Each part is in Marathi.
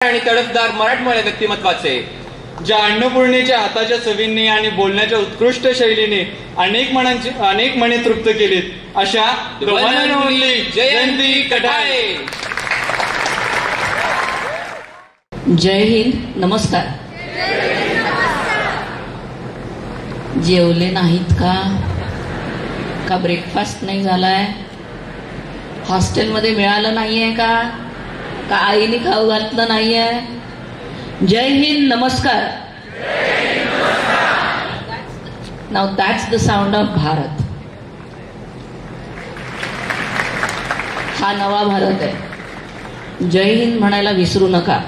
आणि तडफदार मराठमोळ्या व्यक्तिमत्वाचे, ज्या अन्नपूर्णेच्या हाताच्या चवींनी आणि बोलण्याच्या उत्कृष्ट शैलीने अनेक मने तृप्त केलीत, अशा जयंती कटाळे. जय हिंद. नमस्कार. जेवले नाहीत का ब्रेकफास्ट नाही झालाय? हॉस्टेलमध्ये मिळालं नाहीये का आईने खाऊ घातलं नाहीये? जय हिंद. नमस्कार. Now that's the sound of Bharat. हा नवा भारत आहे. जय हिंद म्हणायला विसरू नका.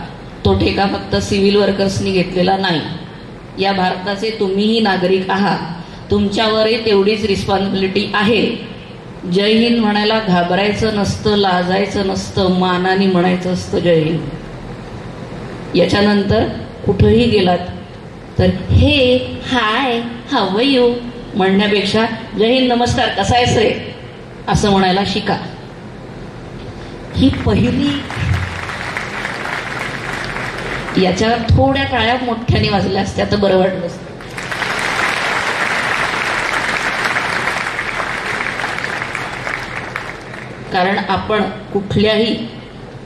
तो ठेका फक्त सिव्हिल वर्कर्सनी घेतलेला नाही. या भारताचे तुम्हीही नागरिक आहात. तुमच्यावरही तेवढीच रिस्पॉन्सिबिलिटी आहे. जय हिंद म्हणायला घाबरायचं नसतं, लाजायचं नसतं, मानाने म्हणायचं असतं जय हिंद. याच्यानंतर कुठेही गेलात तर हे हाय हाव आर यू म्हणण्यापेक्षा जय हिंद नमस्कार कसा आहेस रे असं म्हणायला शिका. ही पहिली. याच्या थोड्या टाळ्या मोठ्याने वाजल्या असत्या तर बरं वाटलं असतं. कारण आपण कुठल्याही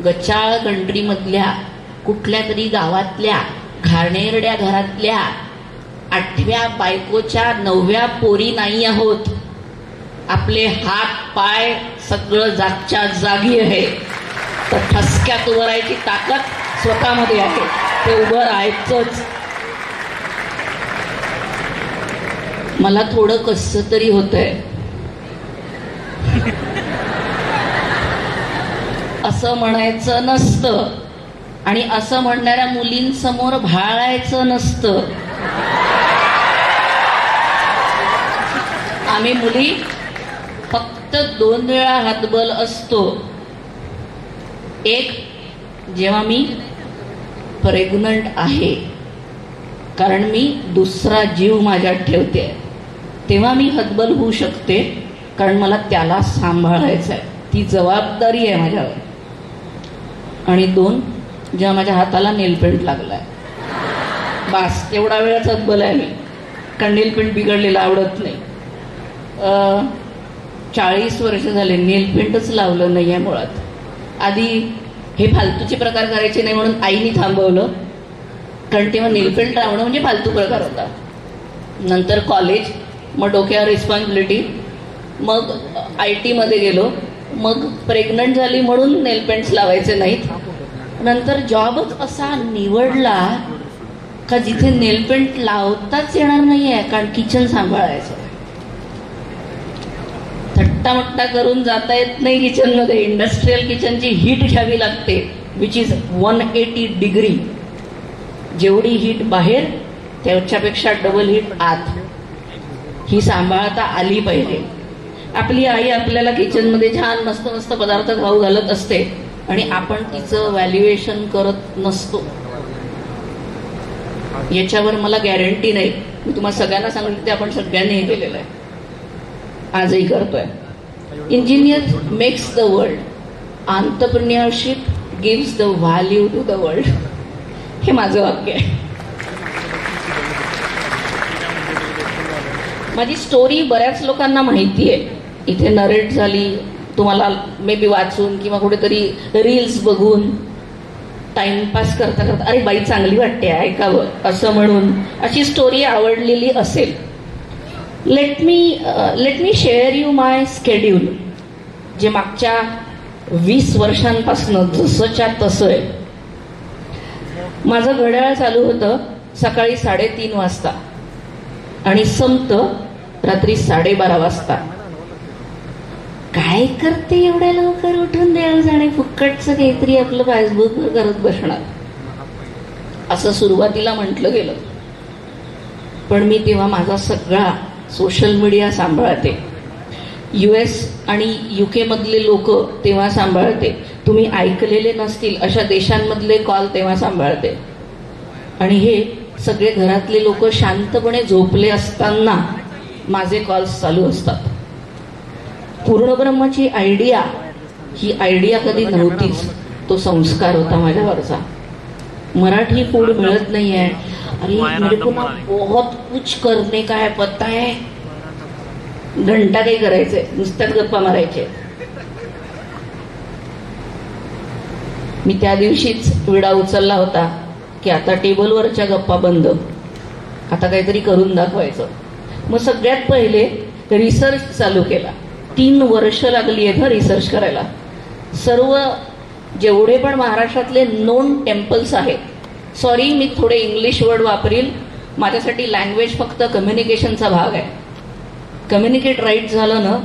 गचाळ कंट्रीमधल्या कुठल्या तरी गावातल्या घाणेरड्या घरातल्या 8व्या बायकोच्या 9व्या पोरी नाही आहोत. आपले हात पाय सगळं जागच्या जागी आहे. तर ठसक्यात उभं राहायची ताकद स्वतःमध्ये आहे. ते उभं राहायचंच. मला थोडं कसं तरी होतंय. असं म्हणायचं नसतं आणि असं म्हणणाऱ्या मुलींसमोर भाळायचं नसतं. आम्ही मुली फक्त 2 वेळा हातबल असतो. एक, जेव्हा मी प्रेग्नंट आहे, कारण मी दुसरा जीव माझ्यात ठेवते, तेव्हा मी हतबल होऊ शकते, कारण मला त्याला सांभाळायचं आहे. ती जबाबदारी आहे माझ्यावर. आणि 2, जेव्हा माझ्या हाताला नेलपेंट लागलाय, बास तेवढा वेळाच हतबल आहे मी. कारण नेलपेंट बिघडलेला आवडत नाही. 40 वर्ष झाले नेलपेंटच लावलं नाही आहे मुळात. आधी हे फालतूचे प्रकार करायचे नाही म्हणून आईने थांबवलं, कारण तेव्हा नेलपेंट लावणं म्हणजे फालतू प्रकार होता. नंतर कॉलेज, मग डोक्यावर रिस्पॉन्सिबिलिटी, मग IT मध्ये गेलो, मग प्रेग्नंट झाली म्हणून नेलपेंट्स लावायचे नाहीत. नंतर जॉबच असा निवडला का जिथे नेलपेंट लावताच येणार नाही आहे, कारण किचन सांभाळायचं. थट्टामट्टा करून जाता येत नाही किचनमध्ये. इंडस्ट्रियल किचनची हीट घ्यावी लागते, विच इज 180 डिग्री. जेवढी हीट बाहेर त्याच्यापेक्षा डबल हीट आत. ही सांभाळता आली पाहिजे. आपली आई आपल्याला किचनमध्ये छान मस्त मस्त पदार्थ खाऊ घालत असते आणि आपण तिचं व्हॅल्युएशन करत नसतो. याच्यावर मला गॅरंटी नाही. मी तुम्हाला सगळ्यांना सांगितलं ते आपण सगळ्यांनी हे केलेलं आहे, आजही करतोय. Engineer makes the world, entrepreneurship gives the value to the world. हे माझं वाक्य आहे. माझी स्टोरी बऱ्याच लोकांना माहिती आहे. इथे नरेट झाली, तुम्हाला मे बी वाचून किंवा कुठेतरी रील्स बघून टाइमपास करता करता अरे बाई चांगली वाटते ऐकावं असं म्हणून अशी स्टोरी आवडलेली असेल. Let me share you my schedule, जे मागच्या 20 वर्षांपासून जसंच्या तसं आहे. माझं घड्याळ चालू होतं सकाळी 3:30 वाजता आणि संपतं रात्री 12:30 वाजता. काय करते एवढ्या लवकर उठून देव जाणे, फुक्कटचं काहीतरी आपलं फेसबुकवर करत बसणार, असं सुरुवातीला म्हटलं गेलं. पण मी तेव्हा माझा सगळा सोशल मीडिया सांभाळते. US आणि UK मधले लोक तेव्हा सांभाळते. तुम्ही ऐकलेले नसतील अशा देशांमधले कॉल तेव्हा सांभाळते. आणि हे सगळे घरातले लोक शांतपणे झोपले असताना माझे कॉल्स चालू असतात. पूर्णब्रह्माची आयडिया, ही आयडिया कधी नव्हतीच, तो संस्कार होता माझ्यावरचा. मराठी फूड मिळत नाही आहे. अरे मेरे को ना बहुत कुछ करने का है पता है. घंटा काही करायचंय, नुसत्याच गप्पा मारायचे. मी त्या दिवशीच विडा उचलला होता की आता टेबलवरच्या गप्पा बंद, आता काहीतरी करून दाखवायचं. मग सगळ्यात पहिले रिसर्च चालू केला. 3 वर्ष लागली आहेत रिसर्च करायला. सर्व जेवढे पण महाराष्ट्रातले नोन टेम्पल्स आहेत, सॉरी मी थोडे इंग्लिश वर्ड वापरील, माझ्यासाठी लँग्वेज फक्त कम्युनिकेशनचा भाग आहे. कम्युनिकेट राईट झालं ना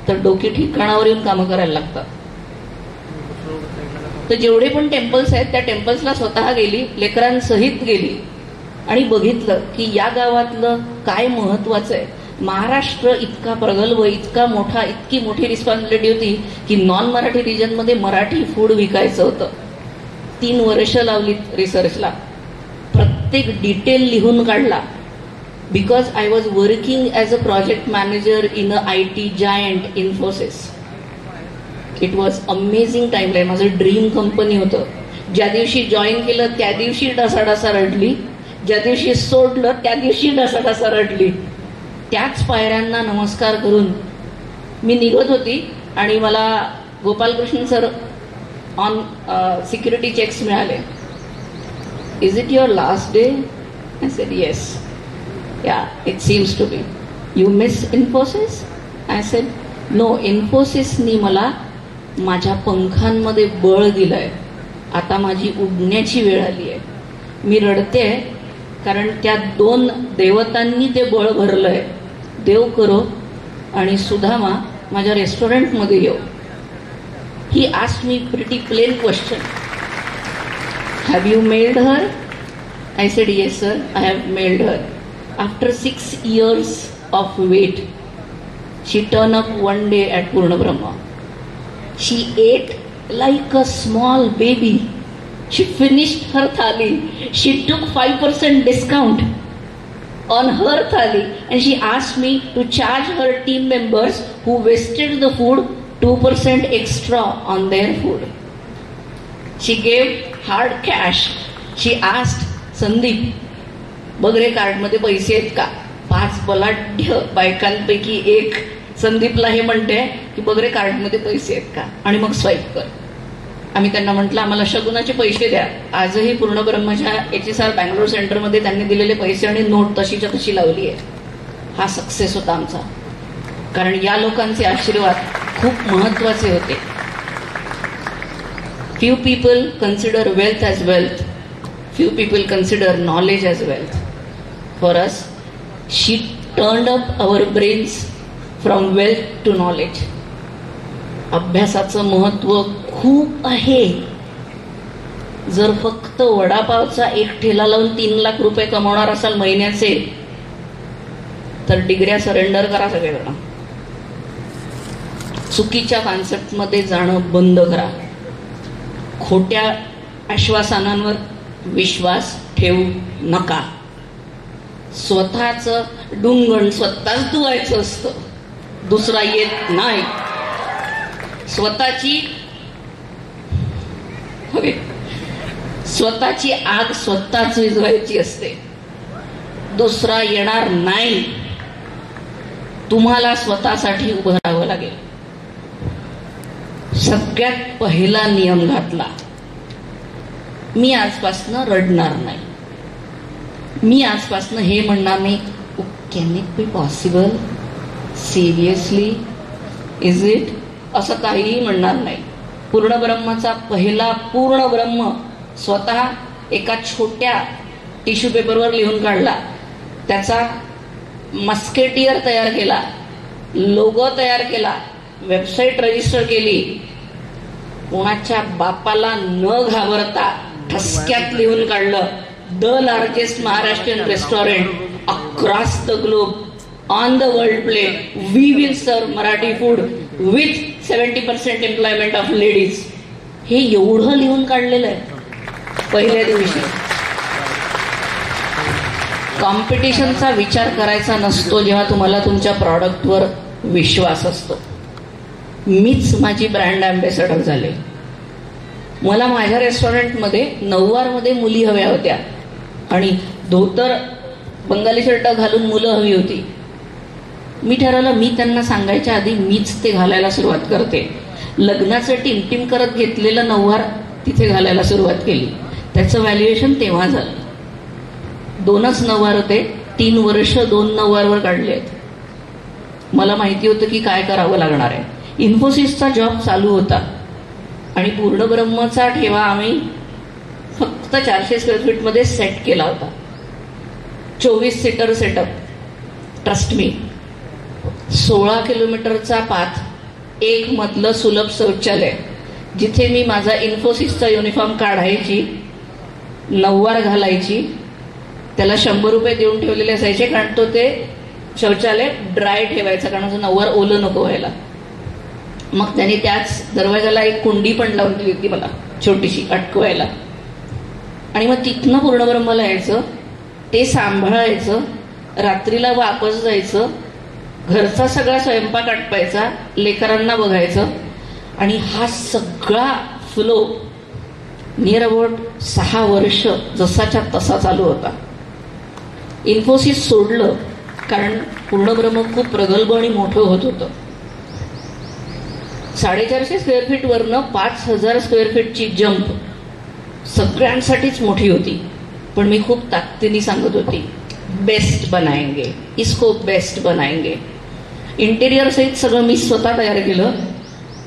तर डोकी ठिकाणावर येऊन कामं करायला लागतात. तर जेवढे पण टेम्पल्स आहेत त्या टेम्पल्सला स्वतः गेली, लेकरांसहित गेली आणि बघितलं की या गावातलं काय महत्वाचं आहे. महाराष्ट्र इतका प्रगल्भ, इतका मोठा, इतकी मोठी रिस्पॉन्सिबिलिटी होती की नॉन मराठी रिजनमध्ये मराठी फूड विकायचं होतं. 3 वर्ष लावली रिसर्चला, प्रत्येक डिटेल लिहून काढला. Because I was working as a project manager in a IT giant Infosys. It was amazing timeline. माझं ड्रीम कंपनी होतं. ज्या दिवशी जॉईन केलं त्या दिवशी डसाडसा रडली, ज्या दिवशी सोडलं त्या दिवशी डसाडसा रडली. त्याच पायऱ्यांना नमस्कार करून मी निघत होती आणि मला Gopalkrishna sir on security checks मिळाले. Is it your last day? I said yes. Yeah, it seems to be. You miss Infosys? I said no, इन्फोसिसनी मला माझ्या पंखांमध्ये बळ दिलंय. आता माझी उडण्याची वेळ आली आहे. मी रडते कारण त्या 2 देवतांनी ते बळ भरलंय. देव करो आणि सुधामा माझ्या रेस्टॉरंटमध्ये येऊ. He asked me pretty plain question, have you mailed her? I said yes sir, I have mailed her. After 6 years of wait, she turned up one day at Purna Brahma. She ate like a small baby. She finished her thali. She took 5% discount on her thali and she asked me to charge her team members who wasted the food 2% extra on their food. She gave hard cash. She asked, Sandeep बगरे कार्डमध्ये पैसे आहेत का? 5 बलाढ्य बायकांपैकी एक संदीपला हे म्हणते की बगरे कार्डमध्ये पैसे आहेत का, आणि मग स्वाईप कर. आम्ही त्यांना म्हटलं आम्हाला शगुनाचे पैसे द्या. आजही पूर्ण ब्रह्मच्या HSR बँगलोर सेंटरमध्ये त्यांनी दिलेले पैसे आणि नोट तशीच्या तशी लावली आहे. हा सक्सेस होता आमचा, कारण या लोकांचे आशीर्वाद खूप महत्वाचे होते. Few people consider wealth as wealth, few people consider knowledge as wealth. For us she turned up our brains from wealth to knowledge. अभ्यासाचं महत्व खूप आहे. जर फक्त वडापावचा एक ठेला लावून 3 लाख रुपये कमवणार असाल महिन्याचे तर डिग्र्या सरेंडर करा सगळेजण. चुकीच्या कॉन्सेप्टमध्ये जाणं बंद करा. खोट्या आश्वासनांवर विश्वास ठेवू नका. स्वतःच डुंगण स्वतःच धुवायचं असतं, दुसरा येत नाही. स्वतःची आग स्वतःच विझवायची असते, दुसरा येणार नाही. तुम्हाला स्वतःसाठी उभं राहावं लागेल. सगळ्यात पहिला नियम घातला, मी आजपासनं रडणार नाही. मी आजपासनं हे म्हणणार नाही can it be possible, seriously, is it, असं काहीही म्हणणार नाही. पूर्ण ब्रह्माचा पहिला पूर्ण ब्रह्म स्वतः एका छोट्या टिश्यू पेपरवर लिहून काढला, त्याचा मस्केटियर तयार केला, लोगो तयार केला, वेबसाईट रजिस्टर केली. कोणाच्या बापाला न घाबरता ठसक्यात लिहून काढलं, the largest Maharashtrian restaurant across the globe on the world plate, we will serve Marathi food with 70% employment of ladies. हे एवढं लिहून काढलेलं आहे पहिल्या दिवशी. कॉम्पिटिशनचा विचार करायचा नसतो जेव्हा तुम्हाला तुमच्या प्रॉडक्टवर विश्वास असतो. मीच माझी ब्रँड अँबॅसेडर झाले. मला माझ्या रेस्टॉरंटमध्ये नऊवारमध्ये मुली हव्या होत्या आणि धोतर बंगाली शर्ट घालून मुलं हवी होती. मी ठरवलं मी त्यांना सांगायच्या आधी मीच ते घालायला सुरुवात करते. लग्नाचं टिमटिम करत घेतलेलं नऊवार तिथे घालायला सुरुवात केली. त्याचं व्हॅल्युएशन तेव्हा झालं. 2च नऊवार होते. 3 वर्ष 2 नऊवारवर काढले आहेत. मला माहिती होतं की काय करावं लागणार आहे. इन्फोसिसचा जॉब चालू होता आणि पूर्णब्रह्मचा ठेवा आम्ही फक्त 400 स्क्वेअर फीटमध्ये सेट केला होता. 24 सीटर सेटअप. Trust me. 16 किलोमीटरचा पाथ. 1 मधलं सुलभ शौचालय जिथे मी माझा इन्फोसिसचा युनिफॉर्म काढायची, नऊवार घालायची. त्याला 100 रुपये देऊन ठेवलेले असायचे कारण तो ते शौचालय ड्राय ठेवायचा कारण माझं नऊवार ओलं नको व्हायला. मग त्याने त्याच दरवाजाला एक कुंडी पण लावून दिली होती मला छोटीशी अटकवायला. आणि मग तिथनं पूर्णब्रह्मला यायचं, ते सांभाळायचं, रात्रीला वापस जायचं, घरचा सगळा स्वयंपाक आटपायचा, लेकरांना बघायचं. आणि हा सगळा फ्लो नियर अबाउट 6 वर्ष जसाच्या तसा चालू होता. इन्फोसिस सोडलं कारण पूर्णब्रह्म खूप प्रगल्भ आणि मोठं होत होतं. 450 स्क्वेअर फीटवरनं 5000 स्क्वेअर फीटची जंप सगळ्यांसाठीच मोठी होती. पण मी खूप ताकदीने सांगत होती बेस्ट बनाएंगे, इसको बेस्ट बनाएंगे. इंटेरियर सहित सगळं मी स्वतः तयार केलं.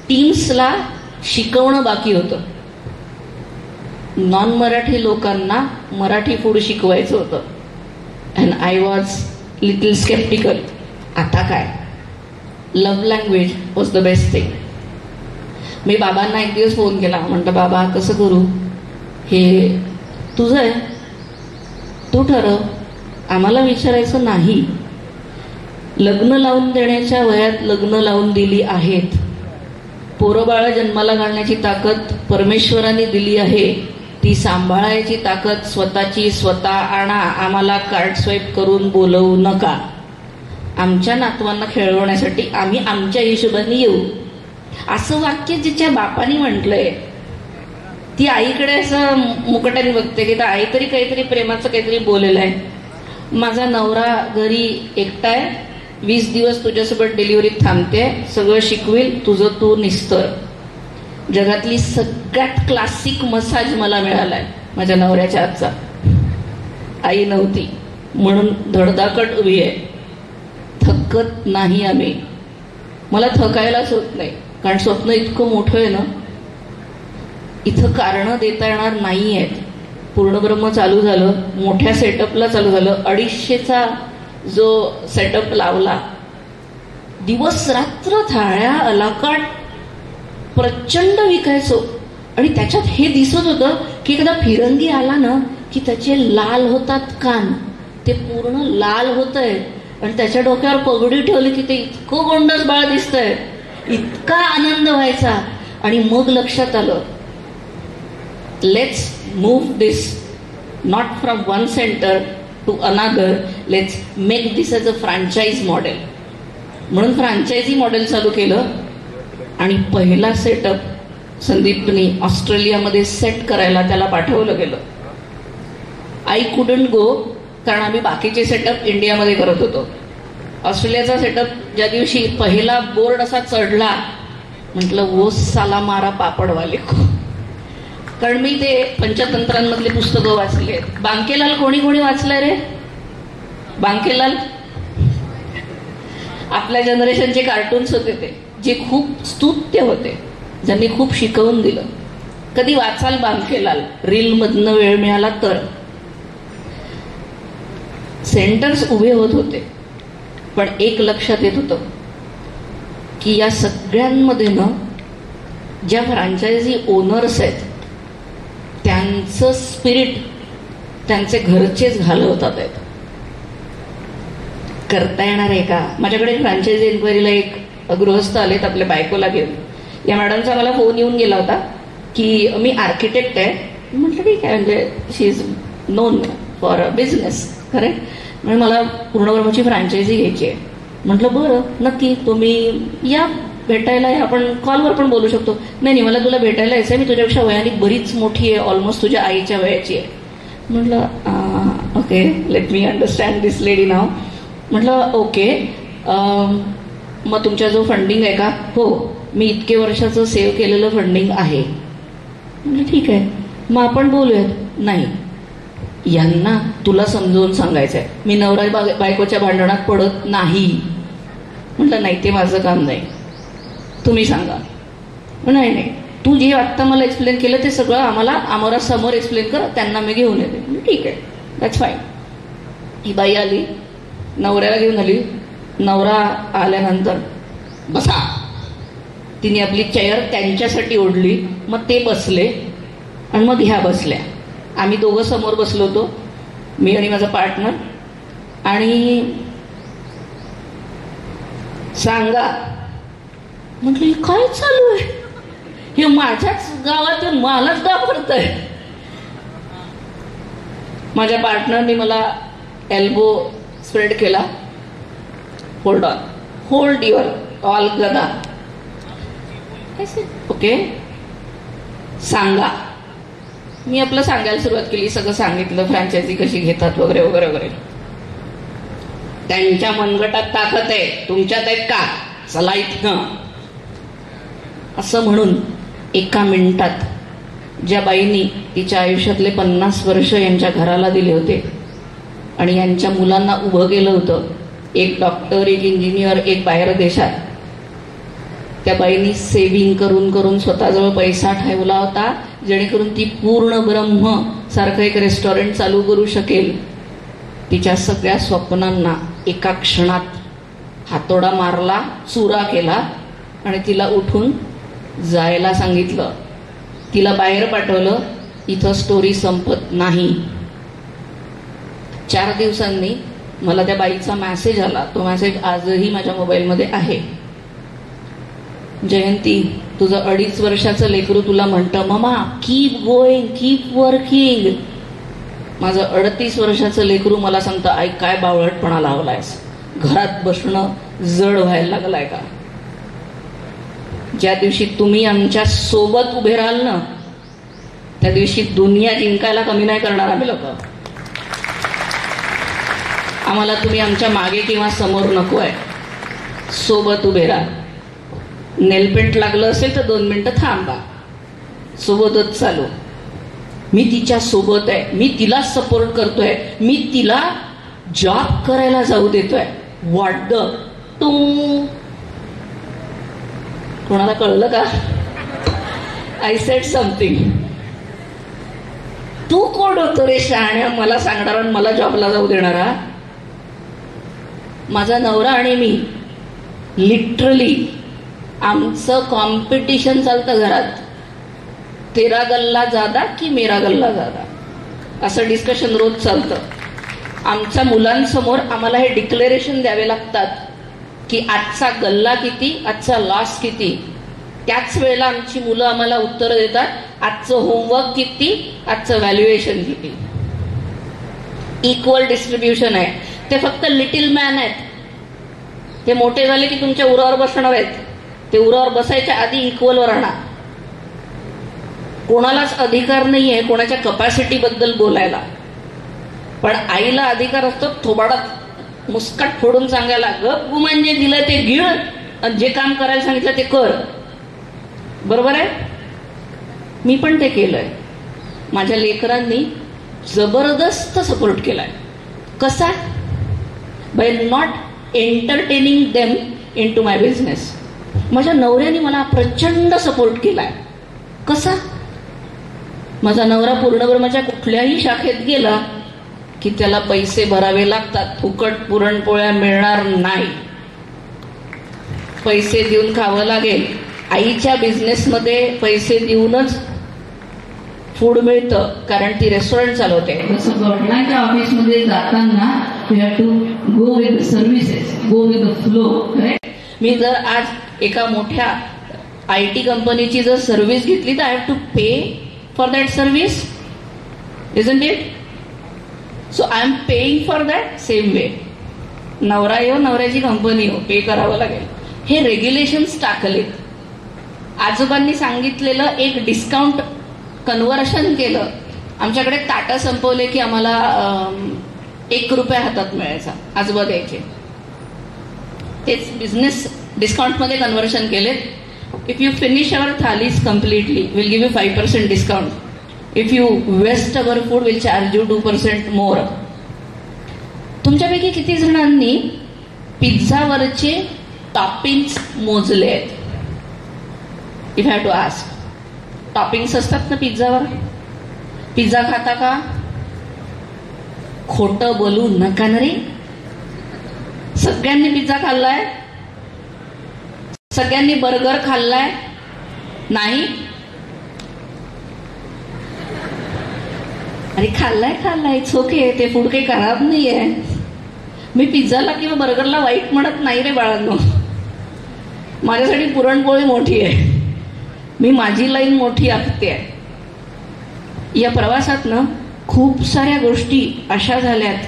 टीम्सला शिकवणं बाकी होतं. नॉन मराठी लोकांना मराठी फूड शिकवायचं होतं. And I was little sceptical. आता काय, love language was the best thing. मी बाबांना एक दिवस फोन केला. म्हटलं बाबा कसं करू, हे तुझं आहे, तू ठरव, आम्हाला विचारायचं नाही. लग्न लावून देण्याच्या वयात लग्न लावून दिली आहेत. पोरं बाळं जन्माला घालण्याची ताकद परमेश्वराने दिली आहे. ती सांभाळायची ताकद स्वतःची स्वतः आणा. आम्हाला कार्ड स्वाईप करून बोलवू नका. आमच्या नातवांना खेळवण्यासाठी आम्ही आमच्या हिशोबाने येऊ. असं वाक्य जिच्या बापाने म्हटलंय ती आईकडे असं मुकट्याने बघते की आई तरी काहीतरी प्रेमाचं काहीतरी बोललेलं आहे. माझा नवरा घरी एकटा आहे, 20 दिवस तुझ्यासोबत डिलिव्हरीत थांबते, सगळं शिकवेल, तुझं तू निस्तर. जगातली सगळ्यात क्लासिक मसाज मला मिळालाय माझ्या नवऱ्याच्या हातचा. आई नव्हती म्हणून धडधाकट उभी आहे. थकत नाही आम्ही. मला थकायलाच होत नाही कारण स्वप्न इतकं मोठं आहे ना, इथं कारणं देता येणार नाही आहेत. पूर्णब्रह्म चालू झालं, मोठ्या सेटअपला चालू झालं. 250चा जो सेटअप लावला, दिवस रात्र थाळ्या अलाकाट प्रचंड विकायचो. आणि त्याच्यात हे दिसत होतं की एखादा फिरंगी आला ना की त्याचे लाल होतात कान, ते पूर्ण लाल होत आहे. आणि त्याच्या डोक्यावर पगडी ठेवली की ते इतकं गोंडस बाळ दिसतंय, इतका आनंद व्हायचा. आणि मग लक्षात आलं let's move this not from one centre to another, let's make this as a franchise model. म्हणून फ्रँचायझी मॉडेल चालू केलं. आणि पहिला सेटअप संदीपनी ऑस्ट्रेलियामध्ये सेट करायला त्याला पाठवलं गेलं. आय कुडंट गो कारण आम्ही बाकीचे सेटअप इंडियामध्ये करत होतो. ऑस्ट्रेलियाचा सेटअप ज्या दिवशी पहिला बोर्ड असा चढला, म्हटलं वो साला मारा पापडवाले को. कारण मी ते पंचतंत्रांमधली पुस्तकं वाचली आहेत. बांकेलाल कोणी कोणी वाचलंय रे? बांकेलाल आपल्या जनरेशनचे कार्टून्स होते ते, जे खूप स्तुत्य होते, ज्यांनी खूप शिकवून दिलं. कधी वाचाल बांकेलाल, रीलमधनं वेळ मिळाला तर. सेंटर्स उभे होत होते. पण एक लक्षात येत होतं की या सगळ्यांमध्ये ना ज्या फ्रँचायझी ओनर्स आहेत त्यांचं स्पिरिट त्यांचे घरचेच घालवतात आहेत. करता येणार आहे का? माझ्याकडे फ्रँचायझी इन्क्वायरीला एक गृहस्थ आलेत आपल्या बायकोला घेऊन. या मॅडमचा मला फोन येऊन गेला होता की मी आर्किटेक्ट आहे. म्हटलं ठीक आहे, म्हणजे she is known for business, correct. म्हणजे मला पूर्णब्रह्मची फ्रँचायझी घ्यायची आहे. म्हटलं बरं नक्की, तुम्ही या भेटायला आहे, आपण कॉलवर पण बोलू शकतो. नाही नाही, मला तुला भेटायला यायचं आहे, मी तुझ्यापेक्षा वयाने बरीच मोठी आहे, ऑलमोस्ट तुझ्या आईच्या वयाची आहे. म्हटलं ओके, लेट मी अंडरस्टँड दिस लेडी नाव. म्हटलं ओके, मग तुमच्या जो फंडिंग आहे का? हो, मी इतके वर्षाचं सेव्ह केलेलं फंडिंग आहे. म्हटलं ठीक आहे, मग आपण बोलूयात. नाही, यांना तुला समजावून सांगायचं आहे, मी नवरा बायकोच्या भांडणात पडत नाही. म्हटलं नाही, ते माझं काम नाही, तुम्ही सांगा. नाही नाही, तू जे आत्ता मला एक्सप्लेन केलं ते सगळं आम्हाला समोर एक्सप्लेन कर, त्यांना मी घेऊन येते. ठीक आहे, दॅट्स फाईन. ही बाई आली, नवऱ्याला घेऊन आली. नवरा आल्यानंतर बसा, तिने आपली चेअर त्यांच्यासाठी ओढली, मग ते बसले आणि मग ह्या बसल्या. आम्ही दोघं समोर बसलो होतो, मी आणि माझा पार्टनर. आणि सांगा, म्हटलं हे काय चालू आहे, हे माझ्याच गावात मलाच घाबरतंय. माझ्या पार्टनरने मला एल्बो स्प्रेड केला. Hold on, hold your all गदा. ओके, सांगा. मी आपलं सांगायला सुरुवात केली, सगळं सांगितलं, फ्रँचायझी कशी घेतात वगैरे वगैरे वगैरे. त्यांच्या मनगटात ताकद आहे, तुमच्यात आहेत का? चला इथनं. असं म्हणून एका मिनिटात ज्या बाईंनी तिच्या आयुष्यातले 50 वर्ष यांच्या घराला दिले होते आणि यांच्या मुलांना उभं केलं होतं, एक डॉक्टर, एक इंजिनियर, एक बाहेर देशात, त्या बाईंनी सेव्हिंग करून करून स्वतःजवळ पैसा ठेवला होता, जेणेकरून ती पूर्ण ब्रह्म सारखं एक रेस्टॉरंट चालू करू शकेल. तिच्या सगळ्या स्वप्नांना एका क्षणात हातोडा मारला, चुरा केला आणि तिला उठून जायला सांगितलं. तिला बाहेर पाठवलं. इथं स्टोरी संपत नाही. 4 दिवसांनी मला त्या बाईचा मेसेज आला. तो मेसेज आजही माझ्या मोबाईलमध्ये आहे. जयंती, तुझं 2.5 वर्षाचं लेकरू तुला म्हणतं, mama keep going, keep working. माझं 38 वर्षाचं लेकरू मला सांगतं, आई काय बावळटपणा लावलायस, घरात बसणं जड व्हायला लागलाय का? ज्या दिवशी तुम्ही आमच्या सोबत उभे राहाल ना, त्या दिवशी दुनिया जिंकायला कमी नाही करणार आम्ही लोक. आम्हाला तुम्ही आमच्या मागे किंवा समोर नको आहे, सोबत उभे राहा. नेलपेंट लागलं असेल तर 2 मिनिटं थांबा, सोबतच चालू. मी तिच्या सोबत आहे, मी तिला सपोर्ट करतोय, मी तिला जॉब करायला जाऊ देतोय. वाटत तू कोणाला कळलं का? I said something. तू कोण होतो रे शहाण्या मला सांगणारा आणि मला जॉबला जाऊ देणारा? माझा नवरा आणि मी लिटरली आमचं कॉम्पिटिशन चालतं घरात. तेरा गल्ला जादा की मेरा गल्ला जादा, असं डिस्कशन रोज चालतं. आमच्या मुलांसमोर आम्हाला हे डिक्लेरेशन द्यावे लागतात की आजचा गल्ला किती, आजचा लॉस किती. त्याच वेळेला आमची मुलं आम्हाला उत्तर देतात, आजचं होमवर्क किती, आजचं व्हॅल्युएशन किती. इक्वल डिस्ट्रीब्युशन आहे. ते फक्त लिटिल मॅन आहेत. ते मोठे झाले की तुमच्या उरावर बसणार आहेत. ते उरावर बसायच्या आधी इक्वलवर राहणार. कोणालाच अधिकार नाहीये कोणाच्या कपॅसिटी बद्दल बोलायला, पण आईला अधिकार असतो थोबाडात मुस्काट फोडून सांगायला, गप म्हणजे दिलं ते गिळ आणि जे काम करायला सांगितलं ते कर. बरोबर आहे? मी पण ते केलंय. माझ्या लेकरांनी जबरदस्त सपोर्ट केलाय. कसा? By not entertaining them in to my business. माझ्या नवऱ्याने मला प्रचंड सपोर्ट केलाय. कसा? माझा नवरा पूर्णब्रह्माच्या कुठल्याही शाखेत गेला की त्याला पैसे भरावे लागतात. फुकट पुरणपोळ्या मिळणार नाही, पैसे देऊन खावं लागेल. आईच्या बिझनेसमध्ये पैसे देऊनच फूड मिळतं, कारण ती रेस्टॉरंट चालवते. जसं गव्हर्नमेंटच्या ऑफिसमध्ये जाताना you have to go with the services, go with the flow. Correct? मी जर आज एका मोठ्या IT कंपनीची जर सर्व्हिस घेतली तर I have to pay for that service, isn't it? So I am paying for that. Same way नवरा येऊ, नवऱ्याची कंपनी येऊ, पे करावं लागेल. हे रेग्युलेशन्स टाकलेत. आजोबांनी सांगितलेलं एक डिस्काउंट कन्व्हर्शन केलं. आमच्याकडे ताटं संपवले की आम्हाला ₹1 हातात मिळायचा, आजोबा द्यायचे. तेच बिझनेस डिस्काउंटमध्ये कन्व्हर्शन केलेत. If you finish our thalis completely will give you 5% discount. If you waste our food will charge you 2% more. तुमच्यापैकी किती जणांनी पिझ्झावरचे टॉपिंग्स मोजले आहेत? If have to ask, toppings असतात ना पिझ्झावर? पिझ्झा खाता का? खोटं बोलू नका ना रे. सगळ्यांनी पिझ्झा खाल्लाय? सगळ्यांनी बर्गर खाल्लाय? नाही? अरे खाल्लाय, इट्स ओके. ते फूड काही खराब नाहीये. मी पिझ्झाला किंवा बर्गरला वाईट म्हणत नाही रे बाळांनो. माझ्यासाठी पुरणपोळी मोठी आहे. मी माझी लाईन मोठी आखते. या प्रवासात ना खूप साऱ्या गोष्टी अशा झाल्यात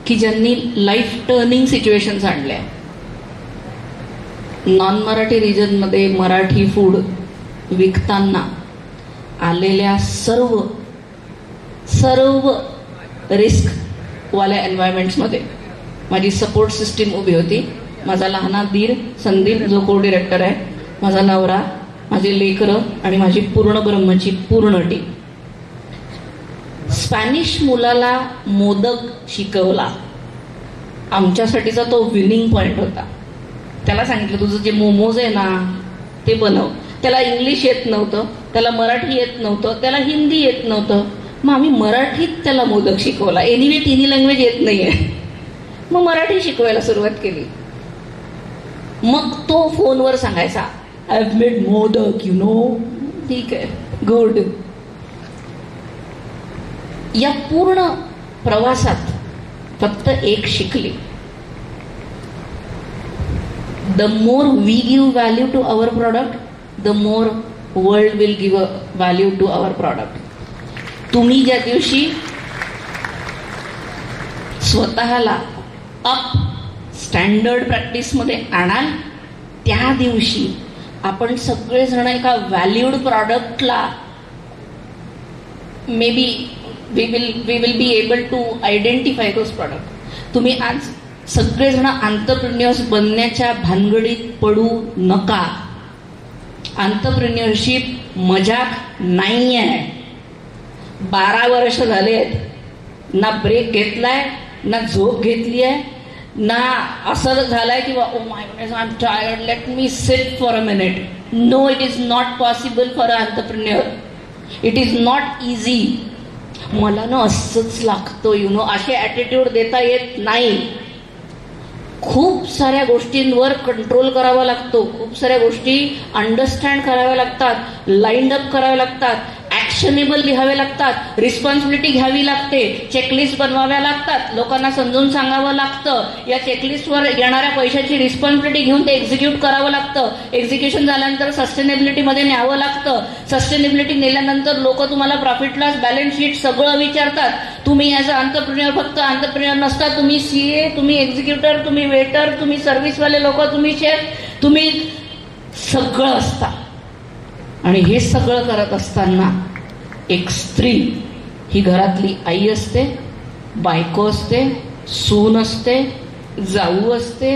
की ज्यांनी लाईफ टर्निंग सिच्युएशन्स आणल्या. नॉन मराठी रिजनमध्ये मराठी फूड विकताना आलेल्या सर्व रिस्कवाल्या एन्व्हायरमेंट्समध्ये माझी सपोर्ट सिस्टीम उभी होती. माझा लहाना दीर संदीप जो को डिरेक्टर आहे, माझा नवरा, माझे लेकरं आणि माझी पूर्ण ब्रह्मची पूर्ण टीम. स्पॅनिश मुलाला मोदक शिकवला. आमच्यासाठीचा तो विनिंग पॉइंट होता. त्याला सांगितलं तुझं जे मोमोज आहे ना ते बनव. त्याला इंग्लिश येत नव्हतं, त्याला मराठी येत नव्हतं, त्याला हिंदी येत नव्हतं. मग आम्ही मराठीत त्याला मोदक शिकवला. एनिवे तिन्ही लँग्वेज येत नाहीये. मग मराठी शिकवायला सुरुवात केली. मग तो फोनवर सांगायचा I have made modak you know. ठीक आहे, गुड. या पूर्ण प्रवासात फक्त एक शिकली. The more we give value to our product, the more world will give value to our product. तुम्ही ज्या दिवशी स्वतःला अप स्टँडर्ड प्रॅक्टिसमध्ये आणाल त्या दिवशी आपण सगळेजण एका व्हॅल्यूड प्रॉडक्टला maybe we will be able to identify those product. तुम्ही आज सगळेजण आंतरप्रिन्युअर्स बनण्याच्या भानगडीत पडू नका. आंतरप्रिन्युअरशिप मजाक नाही आहे. 12 वर्ष झाले आहेत, ना ब्रेक घेतलाय, ना झोप घेतली आहे, ना असं झालंय की oh my goodness I am tired, let me sit for a minute. No, it is not possible for a entrepreneur. It is not easy. मला ना असंच लागतं यु नो, असे ॲटिट्यूड देता येत नाही. खूप साऱ्या गोष्टींवर कंट्रोल करावा लागतो. खूप साऱ्या गोष्टी अंडरस्टँड कराव्या लागतात, लाईंड अप कराव्या लागतात, ॲक्शनेबल लिहावे लागतात, रिस्पॉन्सिबिलिटी घ्यावी लागते, चेकलिस्ट बनवाव्या लागतात, लोकांना समजून सांगावं लागतं. या चेकलिस्टवर येणाऱ्या पैशाची रिस्पॉन्सिबिलिटी घेऊन ते एक्झिक्यूट करावं लागतं. एक्झिक्युशन झाल्यानंतर सस्टेनेबिलिटीमध्ये न्यावं लागतं. सस्टेनेबिलिटी नेल्यानंतर लोक तुम्हाला प्रॉफिट लॉस बॅलन्स शीट सगळं विचारतात. तुम्ही ॲज अ एंटरप्रेन्योर फक्त एंटरप्रेन्योर नसता, तुम्ही सीए, तुम्ही एक्झिक्युटर, तुम्ही वेटर, तुम्ही सर्व्हिसवाले लोक, तुम्ही शेफ, तुम्ही सगळं असता. आणि हे सगळं करत असताना एक स्त्री ही घरातली आई असते, बायको असते, सून असते, जाऊ असते,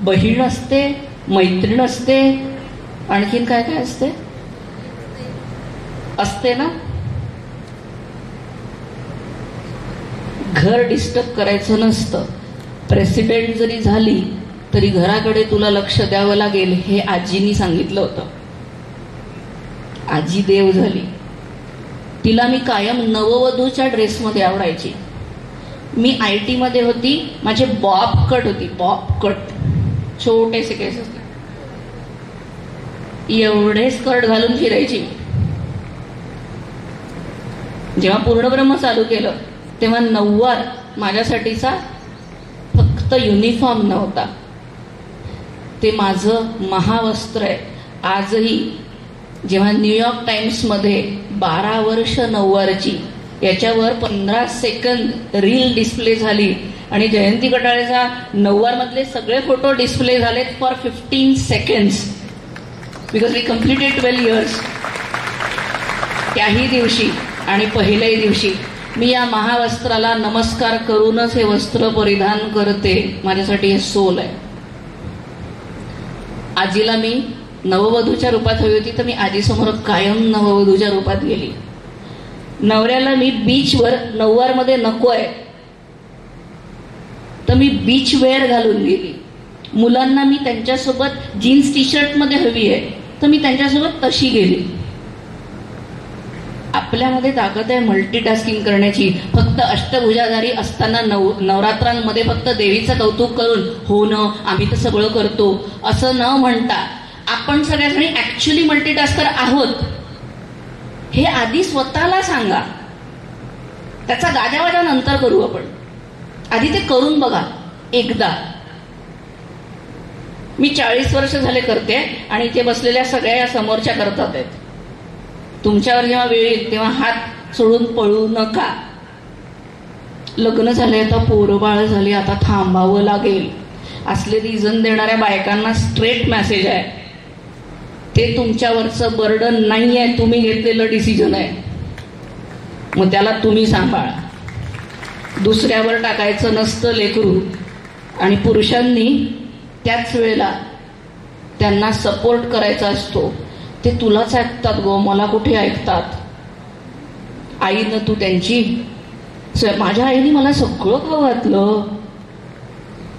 बहीण असते, मैत्रीण असते, आणखीन काय काय असते? असते ना. घर डिस्टर्ब करायचं नसतं. प्रेसिडेंट जरी झाली तरी घराकडे तुला लक्ष द्यावं लागेल हे आजीनी सांगितलं होतं. आजी देव झाली. तिला मी कायम नववधूच्या ड्रेसमध्ये आवडायची. मी IT मध्ये होती. माझे बॉब कट होती, बॉब कट, छोटेसे केस असते, एवढे स्कर्ट घालून फिरायची. जेव्हा पूर्णब्रह्म चालू केलं तेव्हा नऊवार माझ्यासाठीचा फक्त युनिफॉर्म नव्हता, ते माझं महावस्त्र आहे. आजही जेव्हा न्यूयॉर्क टाइम्समध्ये 12 वर्ष नऊवारची याच्यावर 15 सेकंद रील डिस्प्ले झाली आणि जयंती कटाळेचा नऊवारमधले सगळे फोटो डिस्प्ले झालेत for 15 seconds because we completed 12 years. त्याही दिवशी आणि पहिल्याही दिवशी मी या महावस्त्राला नमस्कार करूनच हे वस्त्र परिधान करते. माझ्यासाठी हे सोल आहे. आजीला मी नववधूच्या रूपात हवी होती तर मी आजीसमोर कायम नववधूच्या रूपात गेली. नवऱ्याला मी बीचवर नऊवारमध्ये नको आहे तर मी बीच वेअर घालून गेली. मुलांना मी त्यांच्यासोबत जीन्स टी शर्ट मध्ये हवी आहे तर मी त्यांच्यासोबत तशी गेली. आपल्यामध्ये ताकद आहे मल्टीटास्किंग करण्याची. फक्त अष्टभुजाधारी असताना नवरात्रांमध्ये फक्त देवीचं कौतुक करून हो न आम्ही तर सगळं करतो असं न म्हणता आपण सगळ्याजणी ऍक्च्युली मल्टीटास्कर आहोत हे आधी स्वतःला सांगा. त्याचा गाजावाजा नंतर करू आपण. आधी ते करून बघा एकदा. मी 40 वर्ष झाले करते आणि इथे बसलेल्या सगळ्या या समोरच्या करतात आहेत. तुमच्यावर जेव्हा वेळ येईल तेव्हा हात सोडून पळू नका. लग्न झाले, आता पोरं बाळ झाली, आता थांबावं लागेल असले रिझन देणाऱ्या बायकांना स्ट्रेट मेसेज आहे, ते तुमच्यावरचं बर्डन नाही आहे, तुम्ही घेतलेलं डिसिजन आहे. मग त्याला तुम्ही सांभाळा. दुसऱ्यावर टाकायचं नसतं लेकरू. आणि पुरुषांनी त्याच वेळेला त्यांना सपोर्ट करायचा असतो. ते तुलाच ऐकतात गो, मला कुठे ऐकतात. आईनं तू त्यांची, माझ्या आईने मला सगळं खाऊ घातलं.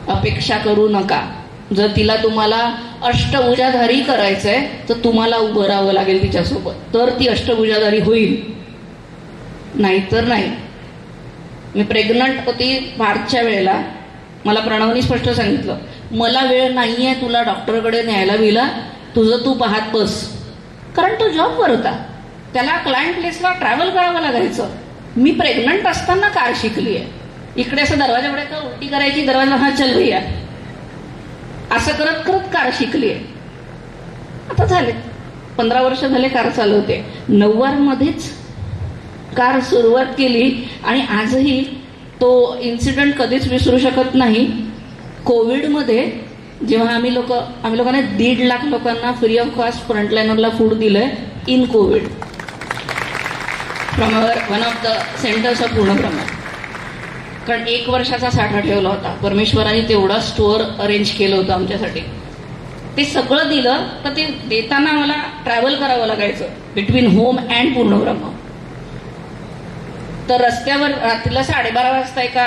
अपेक्षा करू नका. जर तिला तुम्हाला अष्टभुजाधारी करायचंय तर तुम्हाला उभं राहावं लागेल तिच्यासोबत, तर ती अष्टभुजाधारी होईल, नाहीतर नाही. मी प्रेग्नंट होती मार्चच्या वेळेला. मला प्रणवनी स्पष्ट सांगितलं, मला वेळ नाहीये तुला डॉक्टरकडे न्यायला बिला, तुझं तू पाहत बस. कारण तो जॉबवर होता, त्याला क्लायंट प्लेसला ट्रॅव्हल करावं लागायचं. मी प्रेग्नंट असताना कार शिकली आहे. इकडे असं दरवाजा उघडायचा, उलटी करायची, दरवाजा हा चल भैया, असं करत करत कार शिकली आहे. आता झाले 15 वर्ष झाले कार चालवते. नऊवारमध्येच कार सुरुवात केली आणि आजही तो इन्सिडेंट कधीच विसरू शकत नाही. कोविडमध्ये जेव्हा आम्ही लोकांना 1.5 लाख लोकांना फ्री ऑफ कॉस्ट फ्रंटलाइनरला फूड दिलंय in COVID from one of the centres of Purnabramha. कारण 1 वर्षाचा साठा ठेवला होता. परमेश्वराने तेवढा स्टोअर अरेंज केलं होतं आमच्यासाठी. ते सगळं दिलं तर ते देताना मला ट्रॅव्हल करावं लागायचं बिटवीन होम अँड पूर्णब्रह्म. तर रस्त्यावर रात्रीला 12:30 वाजता एका